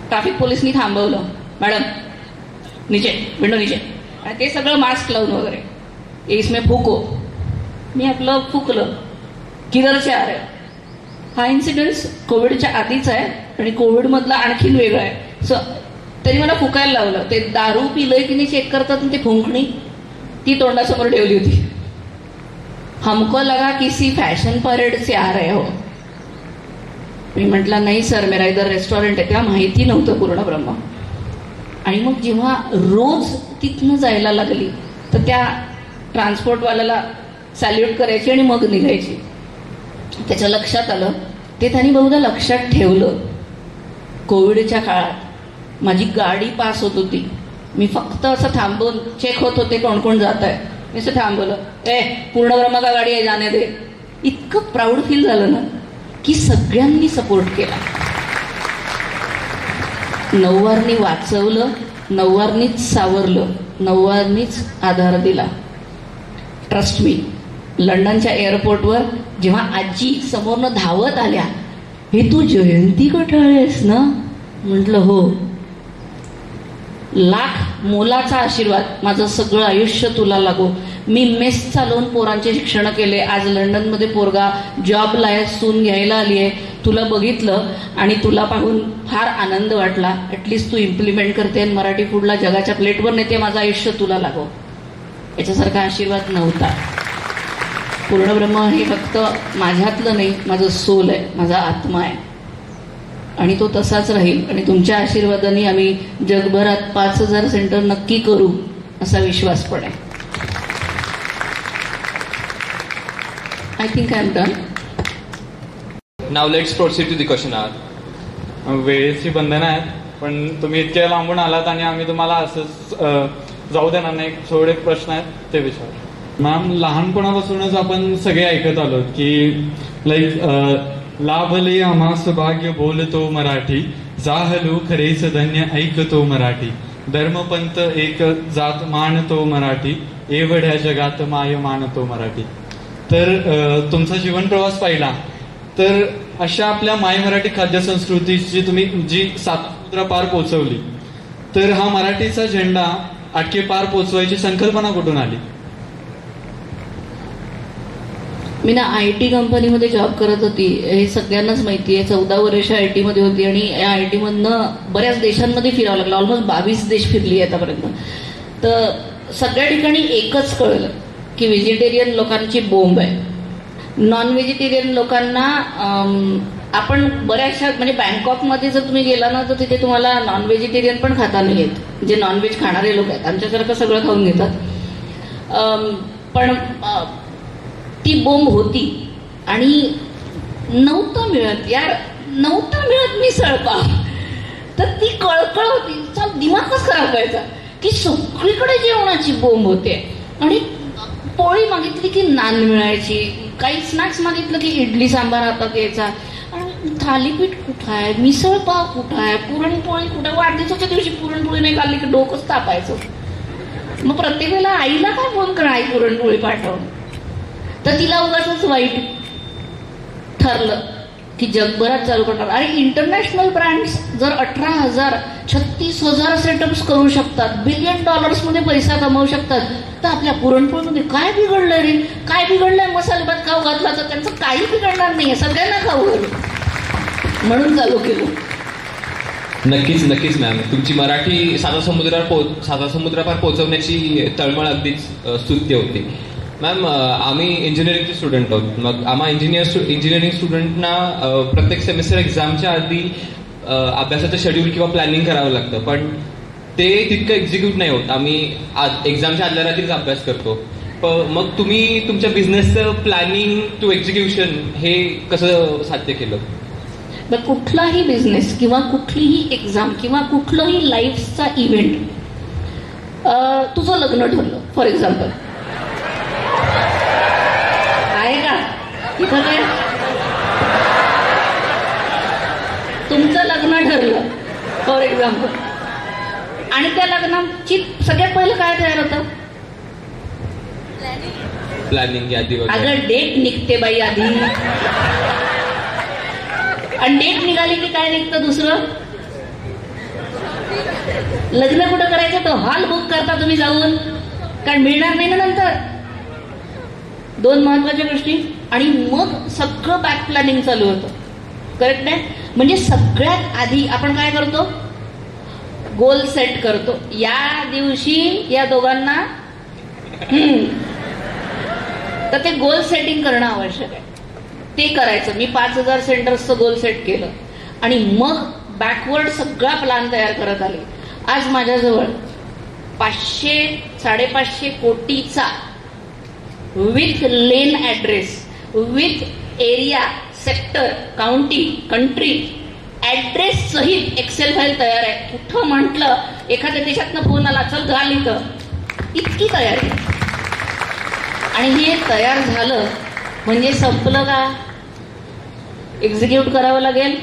ट्रॅफिक पोलिसनी थांबवलं, मॅडम नीचे, विंडो नीचे. आणि ते सगळं मास्क लावून वगैरे, इसमें फुको. मी आपलं फुकलं, किधर से आ रहे. हा इन्सिडेंट कोविडच्या आधीच आहे आणि कोविडमधला आणखीन वेगळा आहे. त्यांनी मला फुकायला लावलं. ते दारू पिलंय की नाही चेक करतात, ती फुंकणी ती तोंडासमोर ठेवली होती. हमको लगा किसी फॅशन परेड से आ रहे हो. मी म्हटलं नाही सर, मेरा इधर रेस्टॉरंट आहे. तेव्हा माहिती नव्हतं पूर्णब्रह्म. आणि मग जेव्हा रोज तिथनं जायला लागली तर त्या ट्रान्सपोर्टवाल्याला सॅल्यूट करायची आणि मग निघायची. त्याच्या लक्षात आलं, ते त्यांनी बहुधा लक्षात ठेवलं. कोविडच्या काळात माझी गाडी पास होत होती. मी फक्त असं थांबून चेक होत होते कोण कोण जात आहे. मी असं थांबवलं, पूर्णब्रह्म का गाडी आहे, जाणे दे. इतकं प्राऊड फील झालं ना की सगळ्यांनी सपोर्ट केला. नऊवारनी वाचवलं, नऊवारनीच सावरलं, नऊवारनीच आधार दिला. Trust me. लंडनच्या एअरपोर्टवर जेव्हा आजी समोरनं धावत आल्या, हे तू जयंती कटाळे आहेस ना? म्हटलं हो. लाख मोलाचा आशीर्वाद, माझं सगळं आयुष्य तुला लागो. मी मेस चालवून पोरांचे शिक्षण केले. आज लंडनमध्ये पोरगा जॉबला आहे, सून घ्यायला आली आहे. तुला बघितलं आणि तुला पाहून फार आनंद वाटला. ऍटलिस्ट तू इम्प्लिमेंट करते आणि मराठी फूडला जगाच्या प्लेटवर नेते. माझं आयुष्य तुला लागो. याच्यासारखा आशीर्वाद नव्हता. पूर्णब्रह्म हे फक्त माझ्यातलं नाही, माझं सोल आहे, माझा आत्मा आहे आणि तो तसाच राहील. आणि तुमच्या आशीर्वादाने आम्ही जगभरात 5,000 सेंटर नक्की करू असा विश्वास पण आहे. I think I am done. Now let's proceed to the question hour. वेळेची बंधनं आहेत, पण तुम्ही इतक्या लांबून आलात आणि आम्ही तुम्हाला असंच जाऊ देणार नाही. थोडे प्रश्न आहेत ते विचार. मॅम, लहानपणापासूनच आपण सगळे ऐकत आलो की लाभले आम्हास भाग्य बोलतो मराठी, जाहलो खरेच धन्य ऐकतो मराठी, धर्मपंथ एक जात मानतो मराठी, एवढ्या जगात माय मानतो मराठी. तर तुमचा जीवन प्रवास पाहिला तर अशा आपल्या माय मराठी खाद्य संस्कृतीची तुम्ही जी सातपुत्रा पार पोहोचवली, तर हा मराठीचा झेंडा आटके पार पोहोचवायची संकल्पना कुठून आली? मी ना IT कंपनीमध्ये जॉब करत होती, हे सगळ्यांनाच माहिती आहे. 14 वर्ष IT मध्ये होती आणि या IT मधनं बऱ्याच देशांमध्ये फिरावं लागलं. ऑलमोस्ट 22 देश फिरली आहे आतापर्यंत. तर सगळ्या ठिकाणी एकच कळलं की व्हेजिटेरियन लोकांची बोंब आहे. नॉन व्हेजिटेरियन लोकांना आपण बऱ्याचशा म्हणजे बँकॉकमध्ये जर तुम्ही गेला ना तर तिथे तुम्हाला नॉन व्हेजिटेरियन पण खाता नाही येत. जे नॉनव्हेज खाणारे लोक आहेत आमच्यासारखं सगळं खाऊन घेतात. पण ती बोंब होती आणि नव्हतं मिळत मिसळपाव. तर ती कळकळ होती, दिमागच खराब व्हायचा की सगळीकडे जेवणाची बोंब होते. आणि पोळी मागितली की नान मिळायची, काही स्नॅक्स मागितलं की इडली सांबार हातात यायचा. आणि थालीपीठ कुठं आहे, मिसळपाव कुठं आहे, पुरणपोळी कुठं. वाढदिवसाच्या दिवशी पुरणपोळी नाही खाल्ली की डोकंच तापायचं. मग प्रत्येक वेळेला आईला काय फोन करा, आई पुरणपोळी पाठवून. तर तिला उगाचच वाईट ठरलं की जगभरात चालू करणार. आणि इंटरनॅशनल ब्रँड्स जर 18,000 36,000 सेटअप्स करू शकतात, $1 बिलियन मध्ये पैसा कमवू शकतात, तर आपल्या पुरणपोळीमध्ये काय बिघडलंय रे? काय बिघडलंय? मसाले भात खाऊ घातला तर त्यांचं काही बिघडणार नाहीये, सगळ्यांना खाऊ घालू म्हणून चालू केलं. नक्कीच नक्कीच मॅम, तुमची मराठी साता समुद्रापार पोहोचवण्याची तळमळ अगदीच स्तुत्य होती. मॅम, आम्ही इंजिनिअरिंगचे स्टुडंट आहोत. मग आम्हा इंजिनिअरिंग स्टुडंटना प्रत्येक सेमिस्टर एक्झामच्या आधी अभ्यासाचं शेड्यूल किंवा प्लॅनिंग करावं लागतं, पण ते तितकं एक्झिक्यूट नाही होत. आम्ही एक्झामच्या आदल्या रात्रीच अभ्यास करतो. मग तुम्ही तुमच्या बिझनेसचं प्लॅनिंग टू एक्झिक्युशन हे कसं साध्य केलं? मग कुठलाही बिझनेस किंवा कुठलीही एक्झाम किंवा कुठलंही लाईफचा इव्हेंट, तुझं लग्न ठरलं फॉर एक्झाम्पल, आहे का इथं काय? तुमचं लग्न ठरलं फॉर एक्झाम्पल, आणि त्या लग्नाची सगळ्यात पहिलं काय तयार होतं? प्लॅनिंग यादी वगैरे. अगं डेट निघते बाई आधी, आणि डेट निघाली की काय निघतं दुसरं? लग्न कुठं करायचं तर हॉल बुक करता तुम्ही जाऊन, कारण मिळणार नाही ना नंतर. 2 महत्वाच्या गोष्टी. आणि मग सगळं बॅक प्लॅनिंग चालू होतं. करेक्ट आहे? म्हणजे सगळ्यात आधी आपण काय करतो? गोल सेट करतो. या दिवशी या दोघांना तर ते गोल सेटिंग करणं आवश्यक आहे. ते करायचं. मी 5,000 सेंटर्सचं गोल सेट केलं आणि मग बॅकवर्ड सगळा प्लॅन तयार करत आले. आज माझ्याजवळ 500-550 कोटीचा with lane address, with area, sector, county, country address सहित एक्सेल फाईल तयार आहे. कुठं म्हटलं एखाद्या देशातनं फोन आला, चल घाल इथं, इतकी तयारी. आणि हे तयार झालं म्हणजे संपलं का? एक्झिक्यूट करावं लागेल.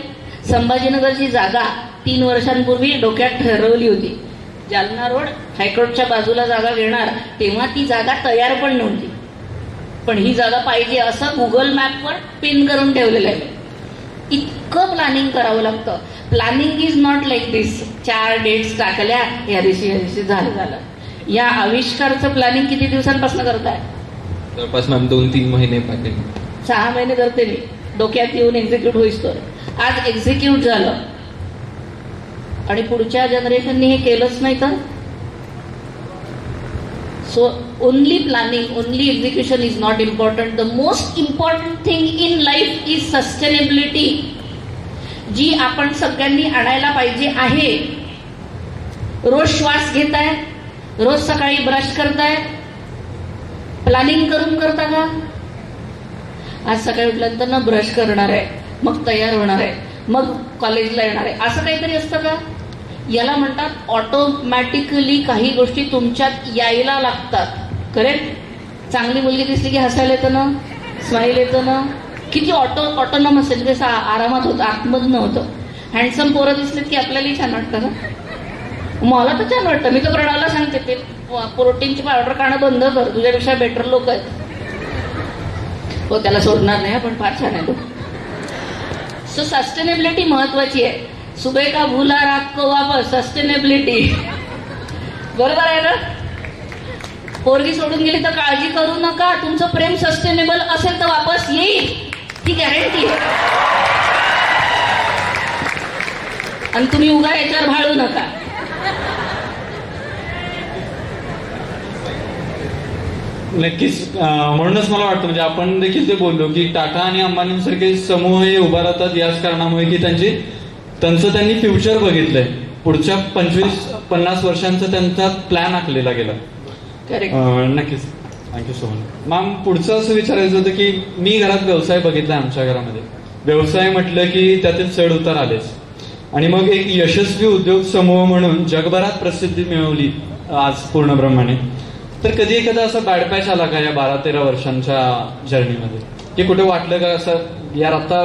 संभाजीनगरची जागा 3 वर्षांपूर्वी डोक्यात ठरवली होती. जालना रोड हायकोर्टच्या बाजूला जागा घेणार, तेव्हा ती जागा तयार पण नव्हती. पण ही जागा पाहिजे असं गुगल मॅपवर पिन करून ठेवलेलं आहे. इतकं प्लॅनिंग करावं लागतं. Planning is not like this, 4 dates टाकल्या, या दिवशी झालं. या आविष्कारचं प्लॅनिंग किती दिवसांपासून करताय? जवळपास मॅम 2-3 महिने पाहिजे. 6 महिने करते मी, डोक्यात येऊन एक्झिक्यूट होईस तर. आज एक्झिक्यूट झालं आणि पुढच्या जनरेशनने हे केलंच नाही तर. So only planning, only execution is not important. The most important thing in life is sustainability, जी आपण सगळ्यांनी आणायला पाहिजे आहे. रोज श्वास घेताय, रोज सकाळी ब्रश करताय, प्लॅनिंग करून करता का? आज सकाळी उठल्यानंतर ना ब्रश करणार आहे, मग तयार होणार आहे, मग कॉलेजला येणार आहे, असं काहीतरी असतं का? याला म्हणतात ऑटोमॅटिकली काही गोष्टी तुमच्यात यायला लागतात. करेक्ट? चांगली मुलगी दिसली की हसायला येतं ना, स्माईल येतं ना, किती ऑटोनॉमस आहे, जसं आरामात होतं, आतमधनं होतं. हँडसम पोरं दिसलेत की आपल्यालाही छान वाटतं ना. मला तर छान वाटतं. मी तर प्रणाला सांगते ते प्रोटीनची पावडर खाणं बंद कर, तुझ्यापेक्षा बेटर लोक आहेत. हो, त्याला सोडणार नाही पण फार छान आहे तो. सो सस्टेनेबिलिटी महत्वाची आहे. सुबह का भूला रात को वापस, सस्टेनेबिलिटी. बरोबर आहे ना? पोरगी सोडून गेली तर काळजी करू नका, तुमचं प्रेम सस्टेनेबल असेल तर वापस येईल, ही गॅरंटी आहे. आणि तुम्ही उगा याच्यावर भाळू नका. नक्कीच. म्हणूनच मला वाटतं, म्हणजे आपण देखील ते बोललो की टाटा आणि अंबानींसारखे समूह हे उभा राहतात याच कारणामुळे की त्यांचं त्यांनी फ्युचर बघितलंय. पुढच्या 25-50 वर्षांचा त्यांचा प्लॅन आखलेला गेला. नक्कीच. Thank you so much. मॅम, पुढचं असं विचारायचं होतं की मी घरात व्यवसाय बघितलाय. आमच्या घरामध्ये व्यवसाय म्हटलं की त्यातील चढ उतार आलेच, आणि मग एक यशस्वी उद्योग समूह म्हणून जगभरात प्रसिद्धी मिळवली आज पूर्णब्रह्माने. तर कधी एखादा असा बॅड पॅच आला का या 12-13 वर्षांच्या जर्नीमध्ये, की कुठे वाटलं का असं यार आता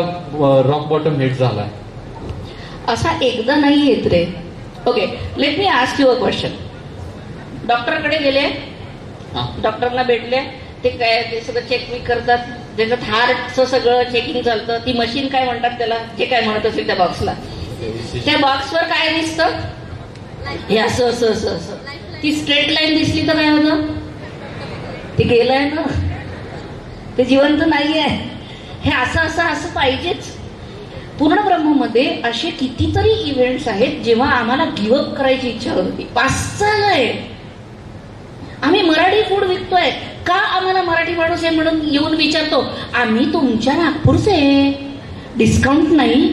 रॉक बॉटम हिट झालाय? असा एकदा नाही येत रे. Okay, let me ask you a question. डॉक्टरकडे गेले, डॉक्टरना भेटले, ते काय ते सगळं चेक विक करतात, ज्याच्यात हार्टचं सगळं चेकिंग चालतं. ती मशीन काय म्हणतात त्याला, जे काय म्हणत असेल त्या बॉक्सला, त्या बॉक्सवर काय दिसतं, हे असं असं असं असं. ती स्ट्रेट लाईन दिसली तर काय होतं, ते गेलंय ना, ते जिवंत नाहीये. हे असं असं असं पाहिजेच. पूर्णब्रह्ममध्ये असे कितीतरी इव्हेंट्स आहेत जेव्हा आम्हाला गिव्हअप करायची इच्छा होती. 5 आहे. आम्ही मराठी फूड विकतोय का, आम्हाला मराठी माणूस आहे म्हणून येऊन विचारतो, आम्ही तुमच्या नागपूरचे, डिस्काउंट नाही.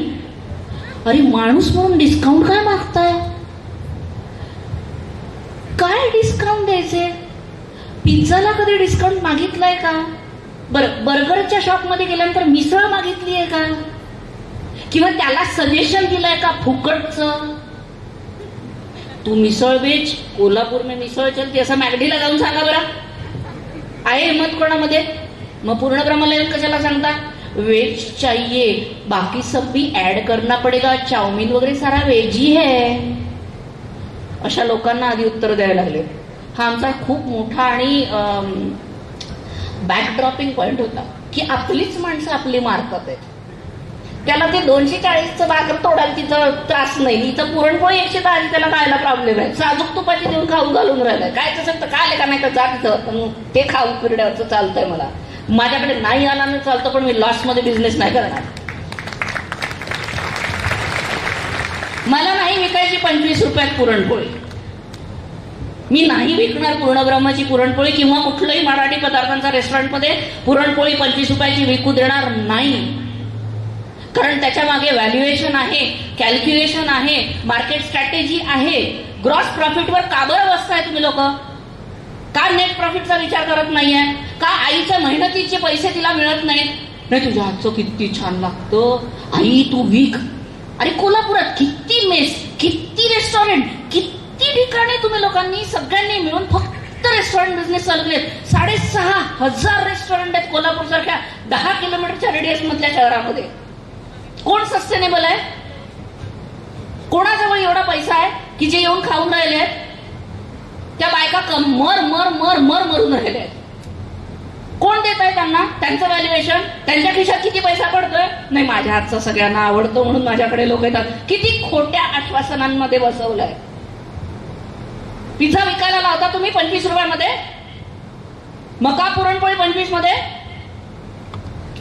अरे माणूस म्हणून डिस्काउंट काय मागताय? काय डिस्काउंट द्यायचे? पिझ्झाला कधी डिस्काउंट मागितलाय का? बरं, बर्गरच्या शॉपमध्ये गेल्यानंतर मिसळ मागितली आहे का? किंवा त्याला सजेशन दिलंय का फुकटचं, तू मिसळ वेच, कोल्हापूर में मिसळ चलती, असं मॅगडीला जाऊन सांगा बरं. आहे हिंमत कोणामध्ये? मग पूर्णब्रह्माला येऊन कशाला सांगता वेज चाहिए, बाकी सब भी ऍड करना पडेगा, चाउमीन वगैरे सारा वेज ही है. अशा लोकांना आधी उत्तर द्यायला लागले. हा आमचा खूप मोठा आणि बॅकड्रॉपिंग पॉइंट होता की आपलीच माणसं आपली मारतात आहेत. त्याला ते 240चं भाकर तोडायला तिथं त्रास नाही, इथं पुरणपोळी 110 त्याला खायला प्रॉब्लेम आहे. साजूक तुपाची देऊन खाऊ घालून राहिलाय. काय तसं तर काय का नाही तर जा तिथं ते खाऊ पिरड्यावरचं चालतंय. मला माझ्याकडे नाही आला नाही चालतं, पण मी लॉसमध्ये बिझनेस नाही करणार. मला नाही विकायची 25 रुपयात पुरणपोळी. मी नाही विकणार पूर्णब्रह्माची पुरणपोळी किंवा कुठल्याही मराठी पदार्थांचा रेस्टॉरंटमध्ये पुरणपोळी 25 रुपयाची विकू देणार नाही. कारण त्याच्या मागे व्हॅल्युएशन आहे, कॅल्क्युलेशन आहे, मार्केट स्ट्रॅटेजी आहे. ग्रॉस प्रॉफिटवर का बरं बसताय तुम्ही लोक? का नेट प्रॉफिटचा विचार करत नाहीये? का आईच्या मेहनतीचे पैसे तिला मिळत नाहीत? नाही, तुझ्या हातचं किती छान लागतं आई, तू विक. अरे कोल्हापुरात किती मेस, किती रेस्टॉरंट, किती ठिकाणी तुम्ही लोकांनी सगळ्यांनी मिळून फक्त रेस्टॉरंट बिझनेस चालू केलेत. 6,500 रेस्टॉरंट आहेत कोल्हापूर सारख्या 10 किलोमीटरच्या रेडियस मधल्या शहरामध्ये. कोण सस्टेनेबल आहे? कोणाजवळ एवढा पैसा आहे की जे येऊन खाऊन राहिले आहेत? त्या बायका मर मर मर मर मरून राहिले आहेत. कोण देत आहे त्यांना त्यांचं व्हॅल्युएशन? त्यांच्या खिशात किती पैसा पडतोय? नाही, माझ्या हातचं सगळ्यांना आवडतं म्हणून माझ्याकडे लोक येतात. किती खोट्या आश्वासनांमध्ये बसवलंय. पिझ्झा विकायला लावता तुम्ही 25 रुपयामध्ये, मका पुरणपोळी 25 मध्ये.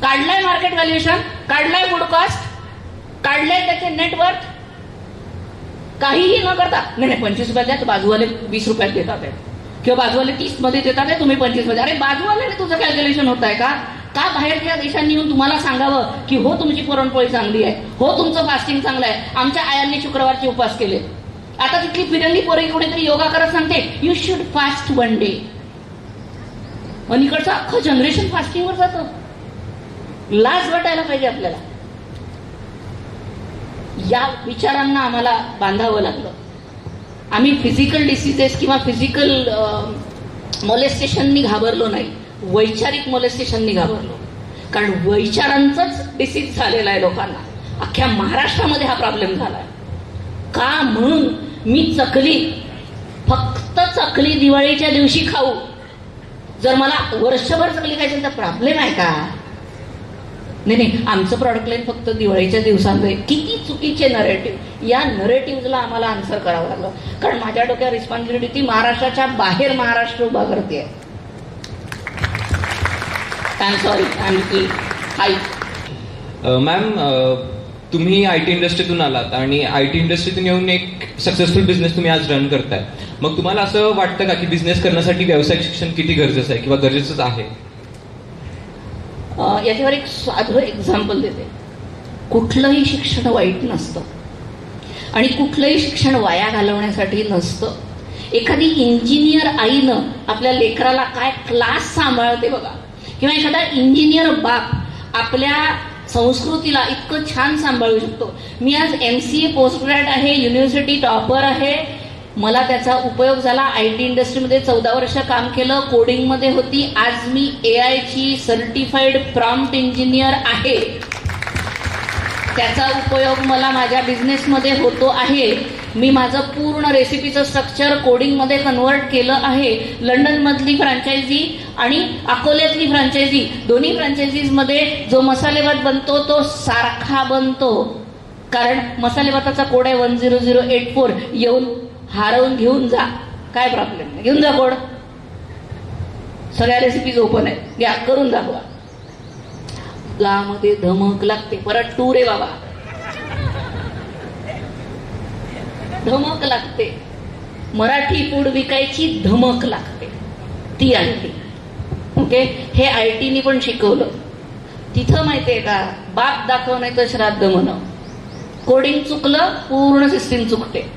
काढलाय मार्केट व्हॅल्युएशन, काढलाय फूड कॉस्ट, काढलाय त्याचे नेटवर्थ. काहीही न करता नाही 25 रुपयात द्या, बाजूवाले 20 रुपयात देतात किंवा बाजूवाले 30 मध्ये देतात, तुम्ही 25 मध्ये. अरे बाजूवाल्याने तुझं कॅल्क्युलेशन होत आहे का? बाहेरच्या देशांनी येऊन तुम्हाला सांगावं की हो तुमची पुरणपोळी चांगली आहे, हो तुमचं फास्टिंग चांगलं आहे. आमच्या आयांनी शुक्रवारचे उपवास केले. आता तिथली फिरंगी पोरगी कोणीतरी योगा करत सांगते यू शुड फास्ट 1 डे, आणि इकडचं अख्खं जनरेशन फास्टिंगवर जातं. लाज वाटायला पाहिजे आपल्याला. या विचारांना आम्हाला बांधावं लागलं. आम्ही फिजिकल डिसिजेस किंवा फिजिकल मोलेस्टेशननी घाबरलो नाही, वैचारिक मोलेस्टेशननी घाबरलो. कारण वैचारांचाच डिसीज झालेला आहे लोकांना. अख्ख्या महाराष्ट्रामध्ये हा प्रॉब्लेम झालाय. का? म्हणून मी चकली, फक्त चकली दिवाळीच्या दिवशी खाऊ, जर मला वर्षभर चकली खायची तर प्रॉब्लेम आहे का? नाही, आमचं प्रॉडक्ट लाईन फक्त दिवाळीच्या दिवसांमध्ये. किती चुकीचे नरेटिव्ह. या नरेटिव्हला आम्हाला आन्सर करावं लागलं. कारण माझ्या डोक्यावर रिस्पॉन्सिबिलिटी ती महाराष्ट्राच्या बाहेर महाराष्ट्र उभा करते. I am sorry, I am high. Ma'am, तुम्ही IT इंडस्ट्रीतून आलात आणि IT इंडस्ट्रीतून येऊन एक सक्सेसफुल बिझनेस तुम्ही आज रन करताय. मग तुम्हाला असं वाटतं का की बिझनेस करण्यासाठी व्यावसायिक शिक्षण किती गरजेचं आहे किंवा गरजेचंच आहे? याच्यावर एक साधं एक्झाम्पल देते. कुठलंही शिक्षण वाईट नसतं आणि कुठलंही शिक्षण वाया घालवण्यासाठी नसतं. एखादी इंजिनियर आईनं आपल्या लेकराला काय क्लास सांभाळते बघा, किंवा एखादा इंजिनियर बाप आपल्या संस्कृतीला इतकं छान सांभाळू शकतो. मी आज MCA पोस्ट ग्रॅड आहे, युनिव्हर्सिटी टॉपर आहे, मला त्याचा उपयोग झाला. IT इंडस्ट्रीमध्ये 14 वर्ष काम केलं, कोडिंगमध्ये होती. आज मी AI सर्टिफाईड प्रॉम्प्ट इंजिनियर आहे. त्याचा उपयोग मला माझ्या बिझनेसमध्ये होतो आहे. मी माझं पूर्ण रेसिपीचं स्ट्रक्चर कोडिंगमध्ये कन्व्हर्ट केलं आहे. लंडनमधली फ्रँचायझी आणि अकोल्यातली फ्रँचायझी, दोन्ही फ्रँचायझीजमध्ये जो मसाले भात बनतो तो सारखा बनतो. कारण मसाले भाताचा कोड आहे 10084. येऊन हारवून घेऊन जा, काय प्रॉब्लेम नाही, घेऊन जा कोड. सगळ्या रेसिपीज ओपन आहेत, घ्या, करून दाखवा. गावामध्ये धमक लागते. परत टूर आहे बाबा, धमक लागते. मराठी फूड विकायची धमक लागते, ती आणली. ओके, हे IT पण शिकवलं. तिथं माहितीये का, बाप दाखव नाही तर श्राद्ध म्हण. कोडिंग चुकलं, पूर्ण सिस्टीम चुकते.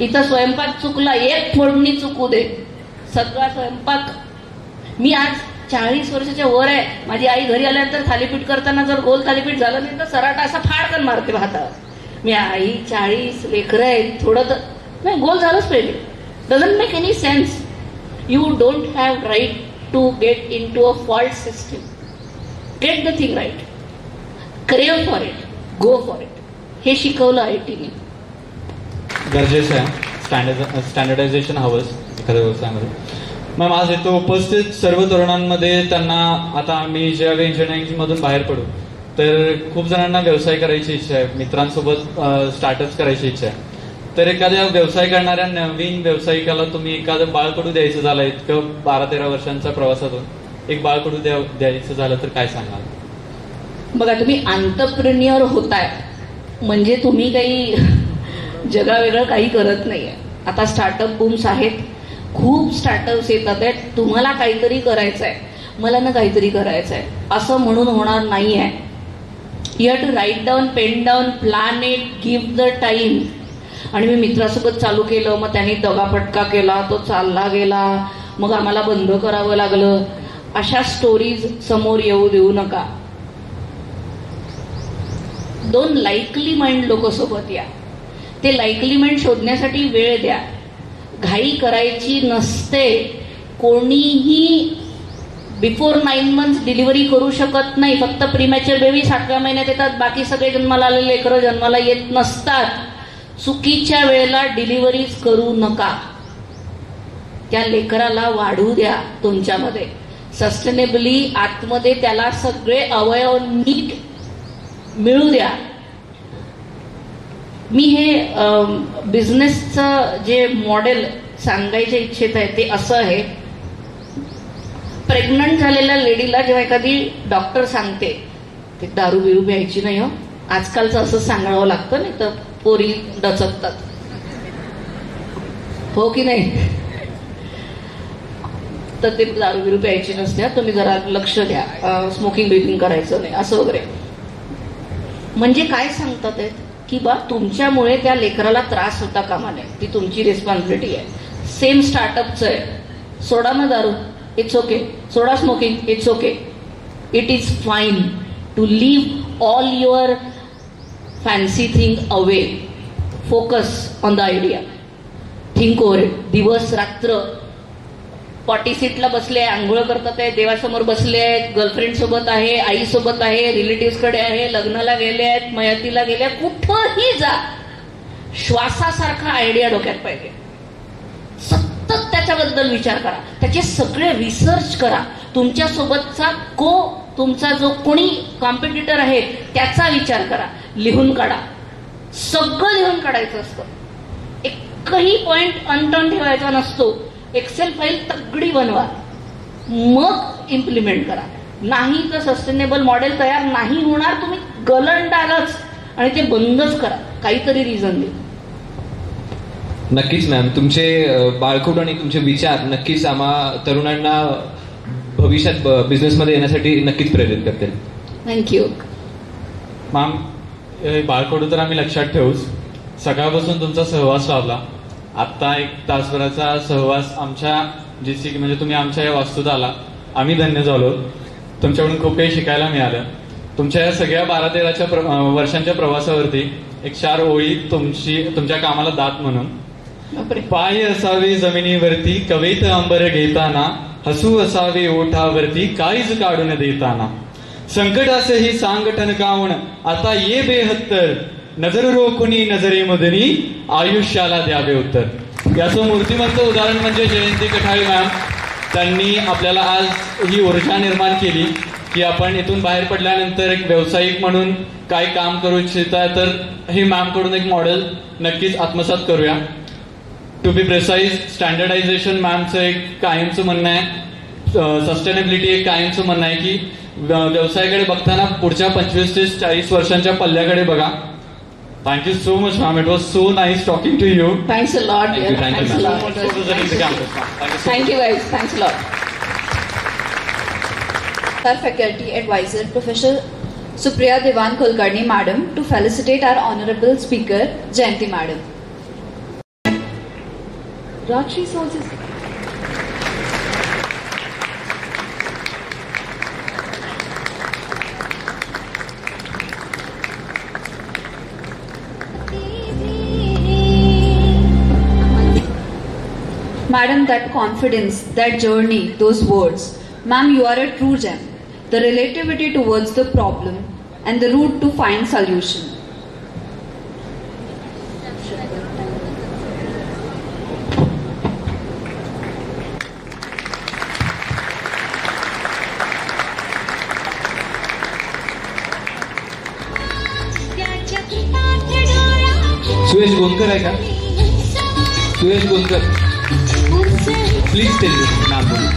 इथं स्वयंपाक चुकला, एक फोडणी चुकू दे, सगळा स्वयंपाक. मी आज 40 वर्षाच्या वर आहे. माझी आई घरी आल्यानंतर थालीपीठ करताना जर गोल थालीपीठ झालं नाही तर सराटा असा फाडकन मारते भातावर. मी आई 40 लेकरं आहेत, थोडं तर नाही, गोल झालंच पाहिजे. Doesn't make any sense. You don't have right to get in to a fault system. Get the thing right, crave for it, go for it. हे शिकवलं IT गरजेचं आहे. स्टँडर्डायझेशन हवंच एखाद्या व्यवसायामध्ये. मॅम, आज येतो उपस्थित सर्व तरुणांमध्ये त्यांना, आता आम्ही ज्यावेळी इंजिनिअरिंगमधून बाहेर पडू तर खूप जणांना व्यवसाय करायची इच्छा आहे, मित्रांसोबत स्टार्टअप्स करायची इच्छा आहे. तर एखाद्या व्यवसाय करणाऱ्या नवीन व्यावसायिकाला तुम्ही एखादं बाळकडू द्यायचं झालं, इतकं 12-13 वर्षांच्या प्रवासातून एक बाळकडू द्यायचं झालं तर काय सांगाल? बघा, तुम्ही एंटरप्रेन्युअर होताय म्हणजे तुम्ही काही जगावेगळं काही करत नाहीये. आता स्टार्टअप बूम्स आहेत, खूप स्टार्टअप्स येतात आहेत. तुम्हाला काहीतरी करायचं आहे, मला ना काहीतरी करायचं आहे असं म्हणून होणार नाही आहे. You have to write down, pen down, plan it, give the time. आणि मी मित्रासोबत चालू केलं, मग त्यांनी दगाफटका केला, तो चालला गेला, मग आम्हाला बंद करावं लागलं. अशा स्टोरीज समोर येऊ देऊ नका. 2 लाईकली माइंड लोक सोबत या. ते लाईकली माइंड शोधण्यासाठी वेळ द्या. घाई करायची नसते. कोणीही बिफोर 9 months डिलिव्हरी करू शकत नाही. फक्त प्रीमॅच्युअर बेबी 7व्या महिन्यात येतात, बाकी सगळे जन्माला आलेले लेकरं जन्माला येत नसतात. चुकीच्या वेळेला डिलिव्हरीज करू नका. त्या लेकराला वाढू द्या तुमच्यामध्ये सस्टेनेबली. आतमध्ये त्याला सगळे अवयव नीट मिळू द्या. मी हे बिझनेसचं जे मॉडेल सांगायचे इच्छित आहे ते असं आहे. प्रेग्नंट झालेल्या लेडीला जेव्हा एखादी डॉक्टर सांगते ते दारू बिरू प्यायची नाही हो, आजकालचं असं सांगावं लागतं, नाही तर पोरी डचकतात, हो की नाही? तर ते दारू बिरू प्यायची नसते, तुम्ही जरा लक्ष द्या, स्मोकिंग बिकिंग करायचं नाही असं वगैरे. म्हणजे काय सांगतात आहेत की बा तुमच्यामुळे त्या लेकराला त्रास होता कामा नये, ती तुमची रिस्पॉन्सिबिलिटी आहे. सेम स्टार्टअपचं आहे. सोडा ना दारू, इट्स ओके. सोडा smoking, it's okay, it is fine. To leave all your fancy thing away. Focus on the idea. Think over it. दिवस रात्र पॉटी सीटला बसले आहे, आंघोळ करतात आहे, देवासमोर बसले आहेत, गर्लफ्रेंड सोबत आहे, आई सोबत आहे, रिलेटिव्हकडे आहे, लग्नाला गेले आहेत, मयतीला गेले आहेत, कुठंही जा, श्वासासारखा आयडिया डोक्यात पाहिजे. सतत त्याच्याबद्दल विचार करा, त्याचे सगळे रिसर्च करा. तुमच्यासोबतचा तुमचा जो कोणी कॉम्पिटिटर आहे त्याचा विचार करा, लिहून काढा. सगळं लिहून काढायचं असतं. एकही पॉइंट अनटर्न ठेवायचा नसतो. एक्सेल फाईल तगडी बनवा, मग इम्प्लिमेंट करा. नाही तर सस्टेनेबल मॉडेल तयार नाही होणार. तुम्ही गलंडालच आणि ते बंदच करा. काहीतरी रिझन दे. नक्कीच मॅम, तुमचे बाळकूट आणि तुमचे विचार नक्कीच आम्हा तरुणांना भविष्यात बिझनेसमध्ये येण्यासाठी नक्कीच प्रेरित करतील. Thank you ma'am. बाळकडू तर आम्ही लक्षात ठेवूच. सकाळपासून तुमचा सहवास लावला. आत्ता 1 तासभराचा सहवास आमच्या जीसी म्हणजे तुम्ही आमच्या या वास्तूत आला, आम्ही धन्य झालो. तुमच्याकडून खूप काही शिकायला मिळालं. तुमच्या या सगळ्या 12-13 वर्षांच्या प्रवासावरती एक 4 ओळी तुमच्या कामाला दात म्हणून. पाय असावे जमिनीवरती कवेत अंबर घेताना, हसू असावे ओठावरती काळीज काढून देताना, संकटासही सांग ठणकावून आता ये बेहत्तर, नजर रोखुनी नजरेमधनी आयुष्याला द्यावे उत्तर. याचं मूर्तिमंत उदाहरण म्हणजे जयंती कठाळे मॅम. त्यांनी आपल्याला आज ही ऊर्जा निर्माण केली की आपण इथून बाहेर पडल्यानंतर एक व्यावसायिक म्हणून काय काम करू इच्छिता, तर हे मॅम कडून एक मॉडेल नक्कीच आत्मसात करूया. टू बी प्रिसाइज, स्टँडर्डायझेशन मॅमचं एक कायमचं म्हणणं आहे, सस्टेनेबिलिटी एक कायमचं म्हणणं आहे की व्यवसायाकडे बघताना पुढच्या 25 ते 40 वर्षांच्या पल्ल्याकडे बघा. Thank you so much, ma'am. It was so nice talking to you. Thanks a lot. Thank you, Thanks a lot. Thank you guys. Thanks a lot. Our faculty advisor, Professor Supriya Devan Kulkarni, Madam, to felicitate our honorable speaker, Jayanti Madam. Rajshri Sources. Madam, that confidence, that journey, those words. Ma'am, you are a true gem. The relativity towards the problem and the route to find solution. Suyash Gondkar आहे का? Suyash Gondkar, please tell me नाम बोलू.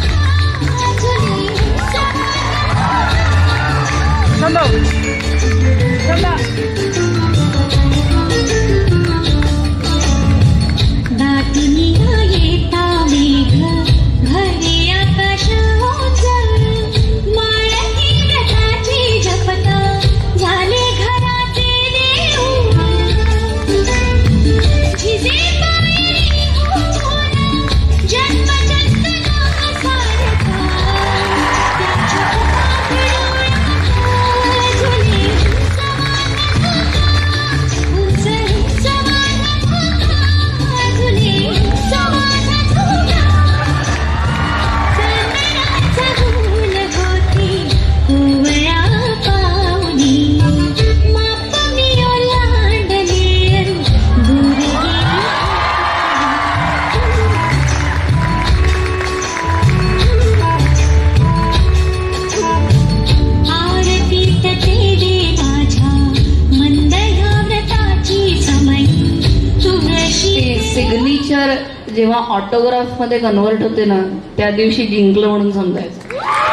जेव्हा ऑटोग्राफ मध्ये कन्वर्ट होते ना, त्या दिवशी जिंकलं म्हणून समजायचं.